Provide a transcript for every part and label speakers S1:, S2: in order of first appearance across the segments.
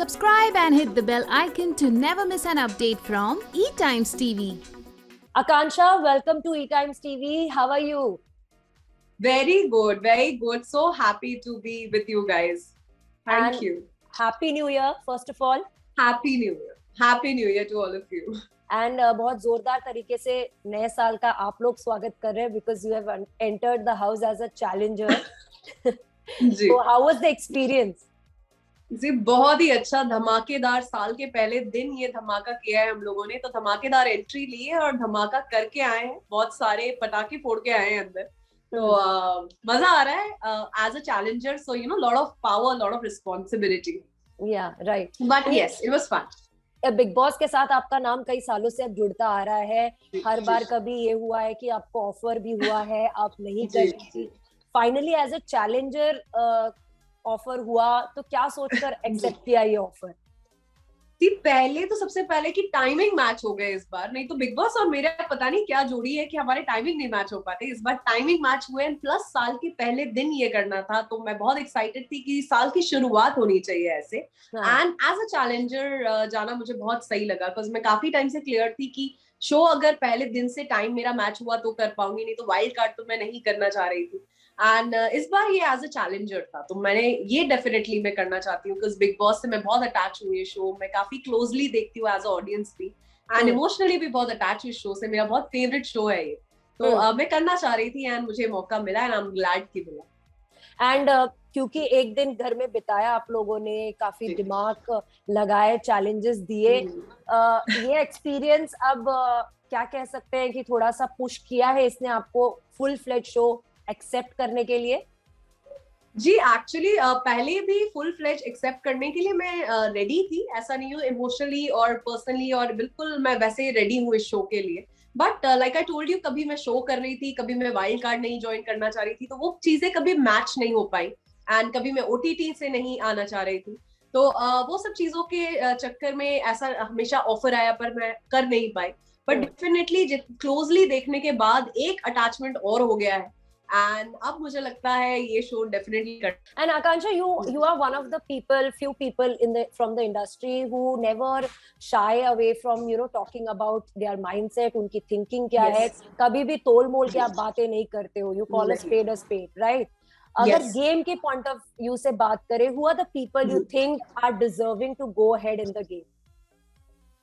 S1: Subscribe and hit the bell icon to never miss an update from eTimes TV.
S2: Akansha, welcome to eTimes TV. How are you?
S3: Very good, very good. So happy to be with you guys. Thank you.
S2: Happy New Year, first of all.
S3: Happy New Year. Happy New Year to all of you.
S2: And बहुत जोरदार तरीके से नए साल का आप लोग स्वागत कर रहे हैं because you have entered the house as a challenger.
S3: Ji.
S2: So how was the experience?
S3: जी बहुत ही अच्छा, धमाकेदार. साल के पहले दिन ये धमाका किया है हम लोगों ने, तो धमाकेदार एंट्री ली है और धमाका करके आए हैं. बहुत सारे पटाखे फोड़ के आए हैं अंदर. तो मजा आ रहा है as a challenger. So you know, lot of power, lot of responsibility.
S2: Yeah, right.
S3: But yes, it was fun.
S2: Big boss के साथ आपका नाम कई सालों से अब जुड़ता आ रहा है. हर बार कभी ये हुआ है कि आपको ऑफर भी हुआ है, आप नहीं कर रही. Finally as a challenger offer हुआ, तो क्या सोचकर एक्सेप्ट किया ये ऑफर?
S3: पहले तो सबसे पहले कि टाइमिंग मैच हो गए इस बार. नहीं तो बिग बॉस और मेरा पता नहीं क्या जोड़ी है कि हमारे टाइमिंग नहीं मैच हो पाते. इस बार टाइमिंग मैच हुए एंड प्लस साल के पहले दिन ये करना था, तो मैं बहुत एक्साइटेड थी कि साल की शुरुआत होनी चाहिए ऐसे. एंड एज अ चैलेंजर जाना मुझे बहुत सही लगा बिकॉज मैं काफी टाइम से क्लियर थी कि शो अगर पहले दिन से टाइम मेरा मैच हुआ तो कर पाऊंगी, नहीं तो वाइल्ड कार्ड तो मैं नहीं करना चाह रही थी. एंड इस बार ये एज अ चैलेंजर था, तो मैंने ये डेफिनेटली मैं करना चाहती हूँ बिकॉज बिग बॉस से मैं बहुत अटैच हूँ. ये शो मैं काफी क्लोजली देखती हूँ एज अ ऑडियंस भी, एंड इमोशनली भी बहुत अटैच हूँ इस शो से. मेरा बहुत फेवरेट शो है ये, तो मैं करना चाह रही थी एंड मुझे मौका मिला एंड आई एम ग्लैड कि मिला.
S2: एंड क्योंकि एक दिन घर में बिताया आप लोगों ने, काफी दिमाग लगाए, चैलेंजेस दिए, ये एक्सपीरियंस अब क्या कह सकते हैं कि थोड़ा सा पुश किया है इसने आपको फुल फ्लेज शो एक्सेप्ट करने के लिए?
S3: जी एक्चुअली पहले भी फुल फ्लेज एक्सेप्ट करने के लिए मैं रेडी थी. ऐसा नहीं हूँ इमोशनली और पर्सनली, और बिल्कुल मैं वैसे ही रेडी हूँ इस शो के लिए. But like I told you, कभी मैं शो कर रही थी, कभी मैं वाइल्ड कार्ड नहीं ज्वाइन करना चाह रही थी, तो वो चीजें कभी मैच नहीं हो पाई. एंड कभी मैं ओटीटी से नहीं आना चाह रही थी, तो वो सब चीजों के चक्कर में ऐसा हमेशा ऑफर आया पर मैं कर नहीं पाई. बट डेफिनेटली क्लोजली देखने के बाद एक अटैचमेंट और हो गया है. And अब मुझे लगता है ये शो definitely कर.
S2: And Akansha, you are one of the few people from the industry who never shy away from talking about their mindset, उनकी thinking क्या है. कभी भी तोल मोल के आप बातें नहीं करते हो. You call a spade, right? अगर game के point of view से बात करें, who are the people you think are deserving to go ahead in the game?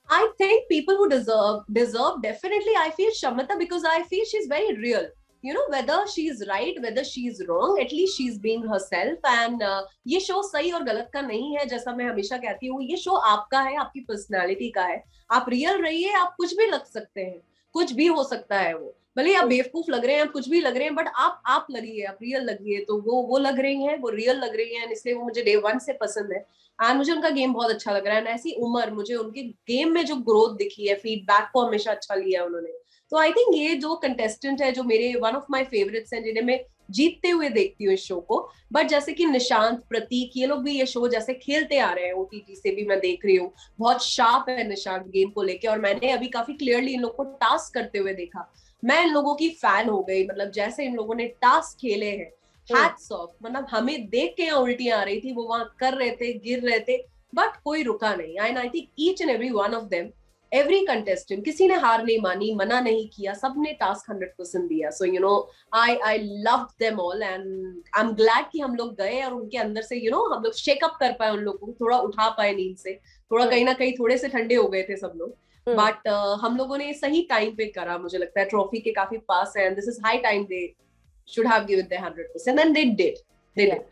S3: I think people who deserve definitely. I feel Shamata because I feel she's very real. You know, whether she's right, whether she's wrong, at least she's being herself. And ये show सही और गलत का नहीं है. जैसा मैं हमेशा कहती हूँ, ये शो आपका है, आपकी पर्सनालिटी का है. आप रियल रहिए, आप कुछ भी लग सकते हैं, कुछ भी हो सकता है. वो भले आप बेवकूफ लग रहे हैं, आप कुछ भी लग रहे हैं, बट आप लगिए, आप रियल लगिए. तो वो लग रही हैं, वो रियल लग रही हैं, इसलिए वो मुझे डे वन से पसंद है. एंड मुझे उनका गेम बहुत अच्छा लग रहा है. एंड ऐसी उम्र, मुझे उनके गेम में जो ग्रोथ दिखी है, फीडबैक को हमेशा अच्छा लिया है उन्होंने. तो आई थिंक ये जो कंटेस्टेंट है, जो मेरे वन ऑफ माय फेवरेट्स हैं, जिन्हें मैं जीतते हुए देखती हूँ इस शो को. बट जैसे कि निशांत, प्रतीक, ये लोग भी ये शो जैसे खेलते आ रहे हैं, ओटीटी से भी मैं देख रही हूँ. बहुत शार्प है निशांत गेम को लेके, और मैंने अभी काफी क्लियरली इन लोग को टास्क करते हुए देखा. मैं इन लोगों की फैन हो गई. मतलब जैसे इन लोगों ने टास्क खेले हैं, हैट्स ऑफ. मतलब हमें देख के यहाँ उल्टियां आ रही थी, वो वहां कर रहे थे, गिर रहे थे, बट कोई रुका नहीं. And I think each and every one of them, every contestant, किसी ने हार नहीं मानी, मना नहीं किया, सबने टास्क 100% दिया. So you know, I loved them all and I am glad कि हम लोग गए और उनके अंदर से हम लोग शेकअप कर पाए, उन लोगों को थोड़ा उठा पाए नींद से. थोड़ा कहीं ना कहीं थोड़े से ठंडे हो गए थे सब लोग. बट हम लोगों ने सही टाइम पे करा. मुझे लगता है ट्रॉफी के काफी पास है, and this is high time they should have given their 100%, and they did.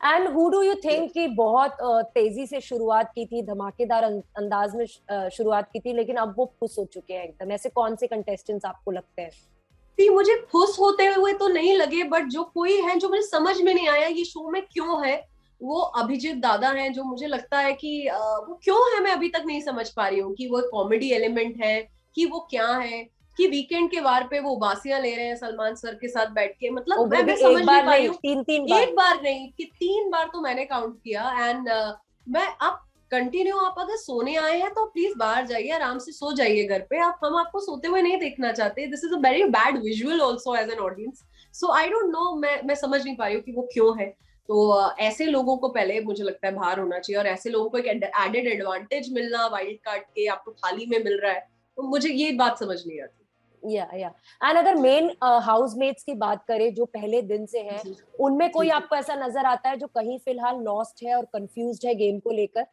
S2: And who do you think कि बहुत तेजी से शुरुआत की थी, धमाकेदार अंदाज में शुरुआत की थी, लेकिन अब वो फुस हो चुके हैं एकदम? ऐसे कौन से कंटेस्टेंट्स आपको लगते हैं?
S3: मुझे फुस होते हुए तो नहीं लगे, बट जो कोई है जो मुझे समझ में नहीं आया ये शो में क्यों है, वो अभिजीत दादा हैं. जो मुझे लगता है कि वो क्यों है, मैं अभी तक नहीं समझ पा रही हूँ कि वो कॉमेडी एलिमेंट है कि वो क्या है, कि वीकेंड के वार पे वो बासियां ले रहे हैं सलमान सर के साथ बैठ के. मतलब मैं समझ नहीं पा रही हूँ. एक बार नहीं कि 3 बार तो मैंने काउंट किया. एंड मैं अब कंटिन्यू, आप अगर सोने आए हैं तो प्लीज बाहर जाइए, आराम से सो जाइए घर पे. हम आपको सोते हुए नहीं देखना चाहते. This is a very bad visual also as an audience. So I don't know, मैं समझ नहीं पा रही हूँ कि वो क्यों है. तो ऐसे लोगों को पहले मुझे लगता है बाहर होना चाहिए, और ऐसे लोगों को एक एडेड एडवांटेज मिलना वाइल्ड कार्ड के, आपको थाली में मिल रहा है, तो मुझे ये बात समझ नहीं आती।
S2: या एंड अगर मेन हाउसमेट्स की बात करें जो पहले दिन से हैं, उनमें कोई आपको ऐसा नजर आता है जो कहीं फिलहाल लॉस्ट है और कंफ्यूज्ड है गेम को लेकर?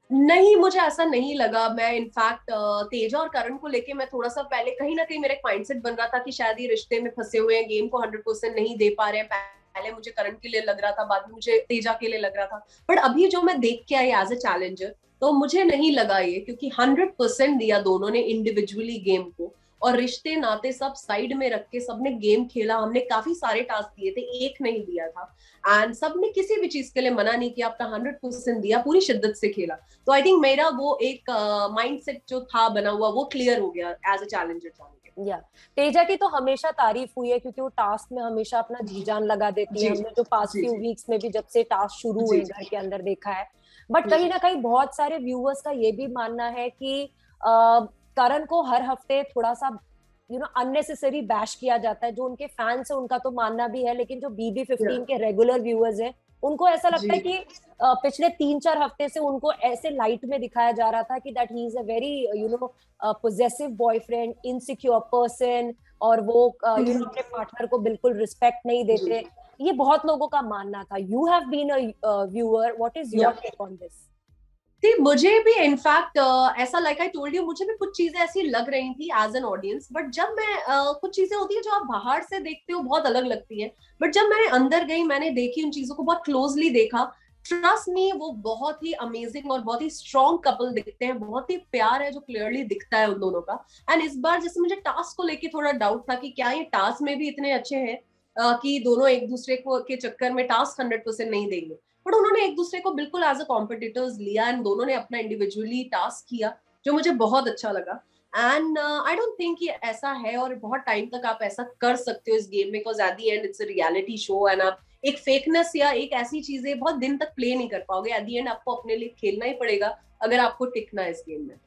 S3: नहीं, मुझे ऐसा नहीं लगा। मैं इनफैक्ट तेजा और करण को लेके मैं थोड़ा सा पहले कहीं ना कहीं मेरा एक माइंडसेट बन रहा था कि शायद ये रिश्ते में फंसे हुए हैं, गेम को 100% नहीं दे पा रहे हैं। पहले मुझे करण के लिए लग रहा था, बाद में मुझे तेजा के लिए लग रहा था, बट अभी जो मैं देख के आई एज अ चैलेंजर, तो मुझे नहीं लगा ये, क्योंकि 100% दिया दोनों ने इंडिविजुअली गेम को, और रिश्ते नाते सब साइड में रख के सबने गेम खेला। हमने काफी सारे टास्क दिए थे, एक नहीं दिया था, एंड सबने किसी भी चीज के लिए मना नहीं किया, अपना 100% दिया, पूरी शिद्दत से खेला। तो आई थिंक मेरा वो एक माइंडसेट जो था बना हुआ, वो क्लियर हो गया एज अ चैलेंजर जान के।
S2: या तेजा की तो हमेशा तारीफ हुई है क्योंकि वो टास्क में हमेशा अपना जी जान लगा देती है। हमने जो पास्ट फ्यू वीक्स में भी जब से टास्क शुरू हुए घर के अंदर देखा है। बट कहीं ना कहीं बहुत सारे व्यूअर्स का ये भी मानना है कि करण को हर हफ्ते थोड़ा सा अननेसेसरी बैश किया जाता है। जो उनके फैंस है उनका तो मानना भी है, लेकिन जो BB15 के रेगुलर व्यूअर्स हैं उनको ऐसा लगता है कि पिछले 3-4 हफ्ते से उनको ऐसे लाइट में दिखाया जा रहा था कि that he is a very possessive boyfriend, insecure person, और वो अपने पार्टनर को बिल्कुल रिस्पेक्ट नहीं देते। ये बहुत लोगों का मानना था। You have been a viewer, what is your take on this?
S3: थी मुझे भी इनफैक्ट ऐसा, लाइक आई टोल्ड यू, मुझे भी कुछ चीजें ऐसी लग रही थी एज एन ऑडियंस, बट जब मैं कुछ चीजें होती है जो आप बाहर से देखते हो बहुत अलग लगती है, बट जब मैंने अंदर गई, मैंने देखी, उन चीजों को बहुत क्लोजली देखा, ट्रस्ट मी, वो बहुत ही अमेजिंग और बहुत ही स्ट्रॉन्ग कपल दिखते हैं। बहुत ही प्यार है जो क्लियरली दिखता है उन दोनों का। एंड इस बार जैसे मुझे टास्क को लेके थोड़ा डाउट था कि क्या ये टास्क में भी इतने अच्छे हैं कि दोनों एक दूसरे को के चक्कर में टास्क 100% नहीं देंगे, बट उन्होंने एक दूसरे को बिल्कुल एज अ कॉम्पिटिटर्स लिया, एंड दोनों ने अपना इंडिविजुअली टास्क किया, जो मुझे बहुत अच्छा लगा। एंड आई डोंट थिंक ये ऐसा है, और बहुत टाइम तक आप ऐसा कर सकते हो इस गेम में, because at the end it's a reality show, and आप एक फेकनेस या एक ऐसी चीजें बहुत दिन तक प्ले नहीं कर पाओगे। एट द एंड आपको अपने लिए खेलना ही पड़ेगा अगर आपको टिकना है इस गेम में।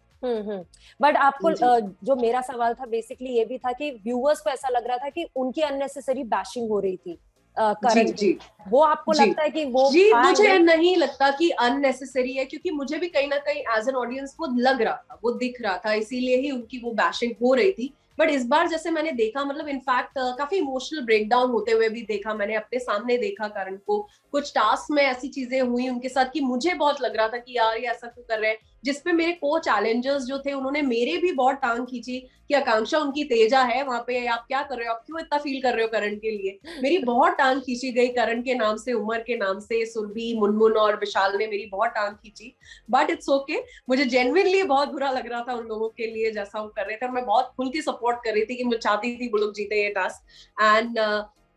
S2: बट आपको जो मेरा सवाल था बेसिकली ये भी था कि व्यूअर्स को ऐसा लग रहा था कि उनकी अननेसेसरी बैशिंग हो रही थी करण की। वो आपको लगता है कि वो
S3: मुझे नहीं लगता कि अननेसेसरी है, क्योंकि मुझे भी कहीं ना कहीं एज एन ऑडियंस वो लग रहा था, वो दिख रहा था, इसीलिए ही उनकी वो बैशिंग हो रही थी। बट इस बार जैसे मैंने देखा, मतलब इनफैक्ट काफी इमोशनल ब्रेकडाउन होते हुए भी देखा, मैंने अपने सामने देखा करण को। कुछ टास्क में ऐसी चीजें हुई उनके साथ कि मुझे बहुत लग रहा था कि यार ये ऐसा क्यों कर रहे हैं, जिसपे मेरे को चैलेंजर्स जो थे उन्होंने मेरे भी बहुत टांग खींची कि आकांक्षा उनकी तेजा है वहां पे, आप क्या कर रहे हो, आप क्यों इतना फील कर रहे हो करण के लिए। मेरी बहुत टांग खींची गई करण के नाम से, उमर के नाम से, सुरभि, मुनमुन और विशाल ने मेरी बहुत टांग खींची। बट इट्स ओके, मुझे जेन्युइनली बहुत बुरा लग रहा था उन लोगों के लिए जैसा वो कर रहे थे, और मैं बहुत खुल की सपोर्ट कर रही थी कि मैं चाहती थी वो लोग जीते ये टास्क। एंड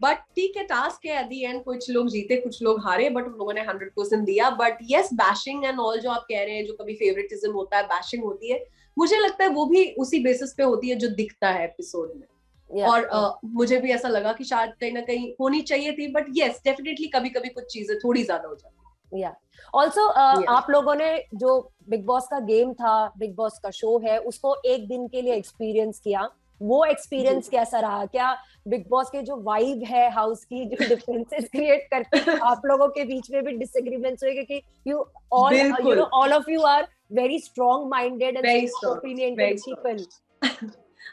S3: बट ठीक है, टास्क है, एट दी एंड कुछ लोग जीते कुछ लोग हारे, बट उन लोगों ने 100% दिया। But yes, bashing and all जो आप कह रहे हैं, जो कभी फेवरेटिज्म होता है, बैशिंग होती है, मुझे लगता है वो भी उसी बेसिस पे होती है जो दिखता है एपिसोड में। और मुझे भी ऐसा लगा कि शायद कहीं ना कहीं होनी चाहिए थी, बट येस डेफिनेटली कभी कभी कुछ चीजें थोड़ी ज्यादा हो जाती है।
S2: ऑल्सो आप लोगों ने जो बिग बॉस का गेम था, बिग बॉस का शो है, उसको एक दिन के लिए एक्सपीरियंस किया। वो एक्सपीरियंस कैसा रहा? क्या बिग बॉस के जो वाइब है हाउस की, जो डिफरेंसेस क्रिएट करती है, आप लोगों के बीच में भी डिसएग्रीमेंट्स हुए? क्योंकि all of you are very strong minded and opinionated people.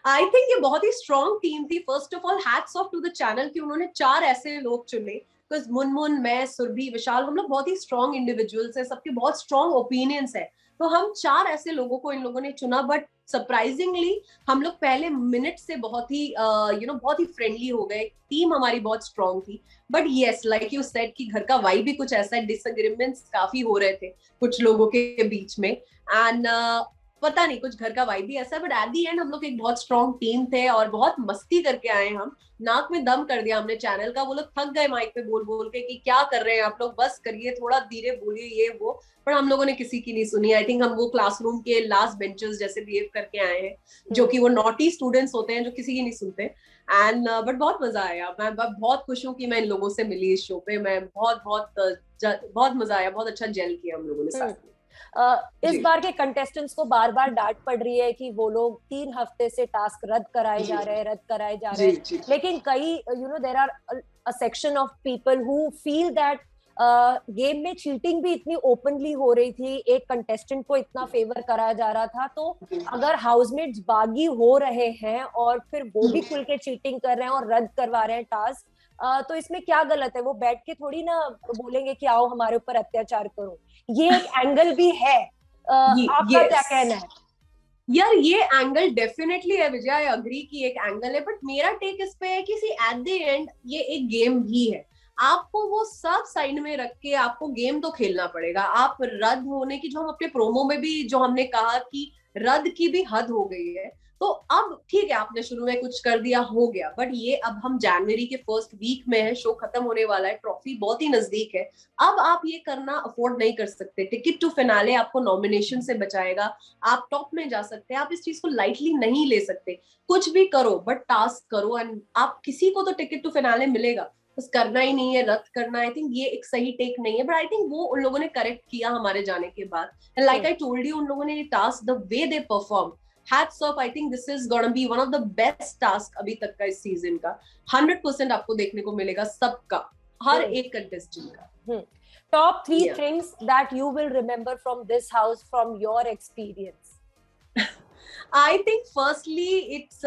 S3: I think ये बहुत ही स्ट्रॉन्ग टीम थी। First of all hats off to the channel कि उन्होंने 4 ऐसे लोग चुने, बिकॉज मुनमुन, मैं, सुरभि, विशाल, हम लोग बहुत ही स्ट्रॉन्ग इंडिविजुअल्स हैं, सबके बहुत स्ट्रॉन्ग ओपिनियंस है, तो हम 4 ऐसे लोगों को इन लोगों ने चुना। बट सरप्राइजिंगली हम लोग पहले मिनट से बहुत ही बहुत ही फ्रेंडली हो गए, टीम हमारी बहुत स्ट्रॉन्ग थी। But yes, like you said कि घर का वाइब भी कुछ ऐसा है, डिसएग्रीमेंट्स काफी हो रहे थे कुछ लोगों के बीच में, एंड पता नहीं कुछ घर का वाइब भी ऐसा है। बट एट दी एंड हम लोग एक बहुत स्ट्रॉन्ग टीम थे और बहुत मस्ती करके आए। हम नाक में दम कर दिया हमने चैनल का। वो लोग थक गए माइक पे बोल बोल के कि क्या कर रहे हैं आप लोग, बस करिए, थोड़ा धीरे बोलिए, ये वो। पर हम लोगों ने किसी की नहीं सुनी। आई थिंक हम वो क्लासरूम के लास्ट बेंचर्स जैसे बिहेव करके आए हैं, जो कि वो नॉटी स्टूडेंट्स होते हैं जो किसी की नहीं सुनते। एंड बट बहुत मजा आया। मैं बहुत खुश हूँ कि मैं इन लोगों से मिली इस शो पे। मैं बहुत मजा आया, बहुत अच्छा जेल किया हम लोगों ने साथ में।
S2: इस बार के कंटेस्टेंट्स को बार बार डांट पड़ रही है कि वो लोग 3 हफ्ते से टास्क रद्द कराए जा रहे हैं, लेकिन कई there are a section of people who feel that game में चीटिंग भी इतनी ओपनली हो रही थी, एक कंटेस्टेंट को इतना फेवर करा जा रहा था, तो अगर हाउसमेट्स बागी हो रहे हैं और फिर वो भी खुल के चीटिंग कर रहे हैं और रद्द करवा रहे हैं टास्क, तो इसमें क्या गलत है? वो बैठ के थोड़ी ना बोलेंगे कि आओ हमारे ऊपर अत्याचार करो, ये एक एंगल भी है। आपका क्या कहना है?
S3: यार ये एंगल डेफिनेटली है विजय, आई अग्री कि एक एंगल है, बट मेरा टेक इस पे है कि सी एट द एंड ये एक गेम भी है। आपको वो सब साइड में रख के आपको गेम तो खेलना पड़ेगा। आप रद्द होने की, जो हम अपने प्रोमो में भी जो हमने कहा कि रद्द की भी हद हो गई है, तो अब ठीक है आपने शुरू में कुछ कर दिया, हो गया, बट ये अब हम जनवरी के फर्स्ट वीक में है, शो खत्म होने वाला है, ट्रॉफी बहुत ही नजदीक है। अब आप ये करना अफोर्ड नहीं कर सकते। टिकट टू फिनाले आपको नॉमिनेशन से बचाएगा, आप टॉप में जा सकते हैं, आप इस चीज को लाइटली नहीं ले सकते। कुछ भी करो बट टास्क करो, एंड आप किसी को तो टिकट टू फिनाले मिलेगा, बस करना ही नहीं है, रद्द करना। आई थिंक ये एक सही टेक नहीं है, बट आई थिंक वो उन लोगों ने करेक्ट किया हमारे जाने के बाद। And like I told you, उन लोगों ने ये task, the way they perform, hats off. I think this is gonna be one of the best tasks अभी तक का इस सीजन का। 100% आपको देखने को मिलेगा सबका, हर एक कंटेस्टेंट का।
S2: Top 3 things that you will remember from this house from your experience.
S3: I think firstly it's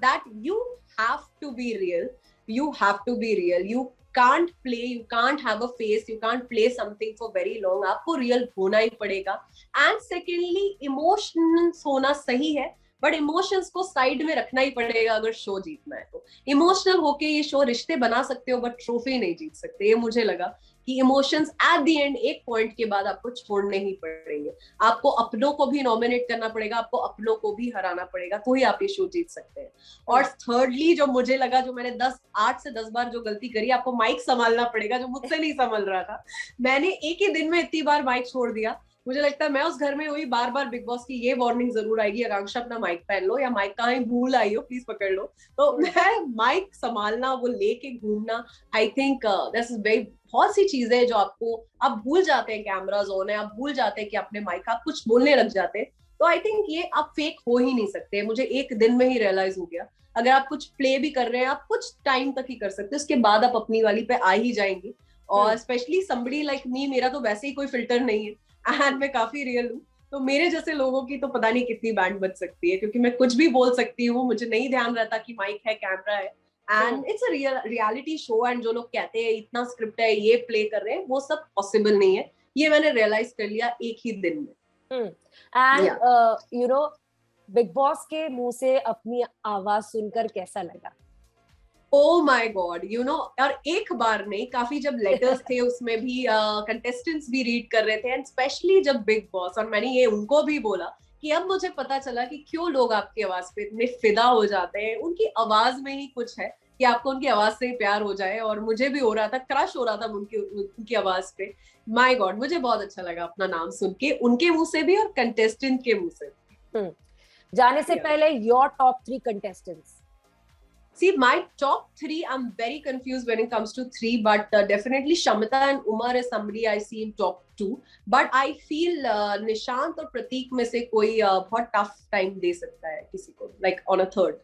S3: that you have to be real. You have to be real. You can't play, you can't have a face, you can't play something for very long. आपको real होना ही पड़ेगा। And secondly, emotions होना सही है, but emotions को side में रखना ही पड़ेगा अगर शो जीतना है तो। इमोशनल होके ये शो रिश्ते बना सकते हो बट ट्रॉफी नहीं जीत सकते। ये मुझे लगा कि इमोशंस एट द एंड एक पॉइंट के बाद आपको छोड़ने ही पड़ेंगे। आपको अपनों को भी नॉमिनेट करना पड़ेगा, आपको अपनों को भी हराना पड़ेगा, तो ही आप ये शो जीत सकते हैं। और थर्डली जो मुझे लगा, जो मैंने 8 से 10 बार जो गलती करी, आपको माइक संभालना पड़ेगा, जो मुझसे नहीं संभल रहा था। मैंने एक ही दिन में इतनी बार माइक छोड़ दिया। मुझे लगता है मैं उस घर में हुई, बार बार बिग बॉस की ये वार्निंग जरूर आएगी, आकांक्षा अपना माइक पहन लो, या माइक कहीं भूल आई हो प्लीज पकड़ लो। तो मैं माइक संभालना, वो लेके घूमना, I think this is very, बहुत सी चीजें जो आपको, आप भूल जाते हैं कैमराज ऑन है, आप भूल जाते हैं कि अपने माइक, आप कुछ बोलने लग जाते हैं। तो आई थिंक ये आप फेक हो ही नहीं सकते। मुझे एक दिन में ही रियलाइज हो गया, अगर आप कुछ प्ले भी कर रहे हैं आप कुछ टाइम तक ही कर सकते हैं, उसके बाद आप अपनी वाली पे आ ही जाएंगे। और स्पेशली समबडी लाइक मी, मेरा तो वैसे ही कोई फिल्टर नहीं है एंड मैं काफी रियल हूँ, तो मेरे जैसे लोगों की तो पता नहीं कितनी बैंड बच सकती है, क्योंकि मैं कुछ भी बोल सकती हूँ, मुझे नहीं ध्यान रहता कि माइक है, कैमरा है, and it's a reality show. And जो लोग कहते हैं इतना स्क्रिप्ट है, ये प्ले कर रहे हैं, वो सब पॉसिबल नहीं है। ये मैंने रियलाइज कर लिया एक ही दिन में।
S2: And you know, big boss के मुंह से अपनी आवाज सुनकर कैसा लगा?
S3: Oh my God, you know, और एक बार नहीं, काफी जब लेटर्स थे उसमें भी कंटेस्टेंट्स भी रीड कर रहे थे, एंड स्पेशली जब बिग बॉस, और मैंने ये उनको भी बोला कि अब मुझे पता चला कि क्यों लोग आपकी आवाज पे इतने फिदा हो जाते हैं। उनकी आवाज में ही कुछ है कि आपको उनकी आवाज से ही प्यार हो जाए, और मुझे भी हो रहा था, क्रश हो रहा था उनकी आवाज पे। माय गॉड, मुझे बहुत अच्छा लगा अपना नाम सुन के, उनके मुंह से भी और कंटेस्टेंट के मुंह से भी।
S2: जाने से पहले your top 3 contestants.
S3: See, my top 3, I'm very confused when it comes to 3, but definitely Shamita and Umar is somebody I see in top 2. But I feel Nishant और प्रतीक में से कोई बहुत tough time दे सकता है किसी को, like on a third.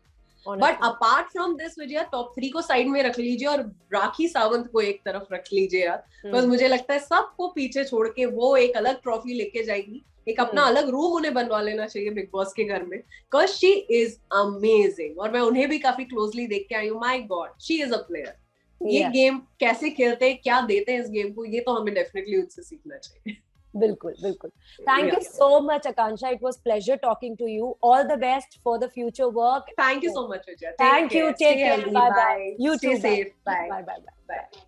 S3: But apart from this, Vijay, top 3 को साइड में रख लीजिए और राखी सावंत को एक तरफ रख लीजिए यार। बस मुझे लगता है सबको पीछे छोड़ के वो एक अलग ट्रॉफी लेके जाएगी, एक अपना अलग रूम उन्हें बनवा लेना चाहिए बिग बॉस के घर में, बिकॉज शी इज अमेजिंग। और मैं उन्हें भी काफी क्लोजली देख के आई हूँ। My God, she is a player. ये गेम कैसे खेलते हैं, क्या देते हैं इस गेम को, ये तो हमें डेफिनेटली उनसे सीखना चाहिए।
S2: बिल्कुल बिल्कुल। Thank you so much Akanksha, it was pleasure talking to you. All the best for the future work.
S3: Thank you so much Vijay.
S2: Thank you, take care, bye bye.
S3: You too, safe, bye
S2: bye bye bye।